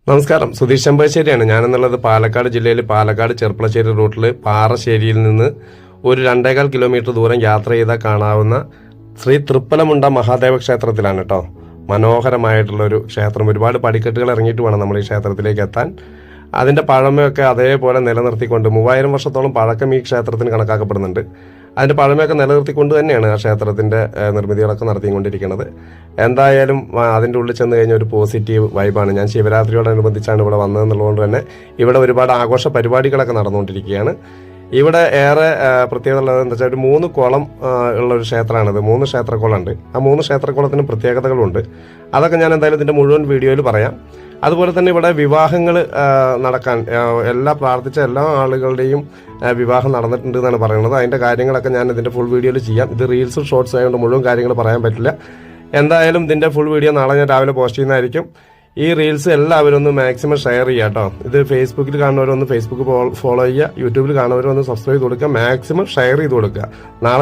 നമസ്കാരം, സുധീഷ് ചെമ്പശ്ശേരിയാണ് ഞാനെന്നുള്ളത്. പാലക്കാട് ജില്ലയിൽ പാലക്കാട് ചെർപ്പളശ്ശേരി റൂട്ടിൽ പാറശ്ശേരിയിൽ നിന്ന് ഒരു 2.25 കിലോമീറ്റർ ദൂരം യാത്ര ചെയ്താൽ കാണാവുന്ന ശ്രീ തൃപ്പലമുണ്ട മഹാദേവ ക്ഷേത്രത്തിലാണ് കേട്ടോ. മനോഹരമായിട്ടുള്ളൊരു ക്ഷേത്രം. ഒരുപാട് പടിക്കെട്ടുകൾ ഇറങ്ങിയിട്ട് വേണം നമ്മൾ ഈ ക്ഷേത്രത്തിലേക്ക് എത്താൻ. അതിൻ്റെ പഴമയൊക്കെ അതേപോലെ നിലനിർത്തിക്കൊണ്ട് 3000 വർഷത്തോളം പഴക്കം ഈ ക്ഷേത്രത്തിന് കണക്കാക്കപ്പെടുന്നുണ്ട്. അതിൻ്റെ പഴമയൊക്കെ നിലനിർത്തിക്കൊണ്ട് തന്നെയാണ് ആ ക്ഷേത്രത്തിൻ്റെ നിർമ്മിതികളൊക്കെ നടത്തിക്കൊണ്ടിരിക്കുന്നത്. എന്തായാലും അതിൻ്റെ ഉള്ളിൽ ചെന്ന് കഴിഞ്ഞ ഒരു പോസിറ്റീവ് വൈബാണ്. ഞാൻ ശിവരാത്രിയോടനുബന്ധിച്ചാണ് ഇവിടെ വന്നതെന്നുള്ളതുകൊണ്ട് തന്നെ ഇവിടെ ഒരുപാട് ആഘോഷ പരിപാടികളൊക്കെ നടന്നുകൊണ്ടിരിക്കുകയാണ്. ഇവിടെ ഏറെ പ്രത്യേകത ഉള്ളത് എന്താ വെച്ചാൽ ഒരു 3 കുളം ഉള്ളൊരു ക്ഷേത്രമാണിത്. 3 ക്ഷേത്രക്കുളമുണ്ട്. ആ 3 ക്ഷേത്രക്കുളത്തിന് പ്രത്യേകതകളുണ്ട്. അതൊക്കെ ഞാൻ എന്തായാലും ഇതിൻ്റെ മുഴുവൻ വീഡിയോയിൽ പറയാം. അതുപോലെ തന്നെ ഇവിടെ വിവാഹങ്ങൾ നടക്കാൻ പ്രാർത്ഥിച്ച എല്ലാ ആളുകളുടെയും വിവാഹം നടന്നിട്ടുണ്ട് എന്നാണ് പറയുന്നത്. അതിൻ്റെ കാര്യങ്ങളൊക്കെ ഞാൻ ഇതിൻ്റെ ഫുൾ വീഡിയോയിൽ ചെയ്യാം. ഇത് റീൽസും ഷോർട്സ് ആയതുകൊണ്ട് മുഴുവൻ കാര്യങ്ങൾ പറയാൻ പറ്റില്ല. എന്തായാലും ഇതിൻ്റെ ഫുൾ വീഡിയോ നാളെ ഞാൻ രാവിലെ പോസ്റ്റ് ചെയ്യുന്നതായിരിക്കും. ഈ റീൽസ് എല്ലാവരും ഒന്ന് മാക്സിമം ഷെയർ ചെയ്യുക കേട്ടോ. ഇത് ഫേസ്ബുക്കിൽ കാണുന്നവരൊന്ന് ഫേസ്ബുക്ക് ഫോളോ ചെയ്യുക, യൂട്യൂബിൽ കാണുന്നവരൊന്ന് സബ്സ്ക്രൈബ് ചെയ്ത് കൊടുക്കുക, മാക്സിമം ഷെയർ ചെയ്ത് കൊടുക്കുക. നാളെ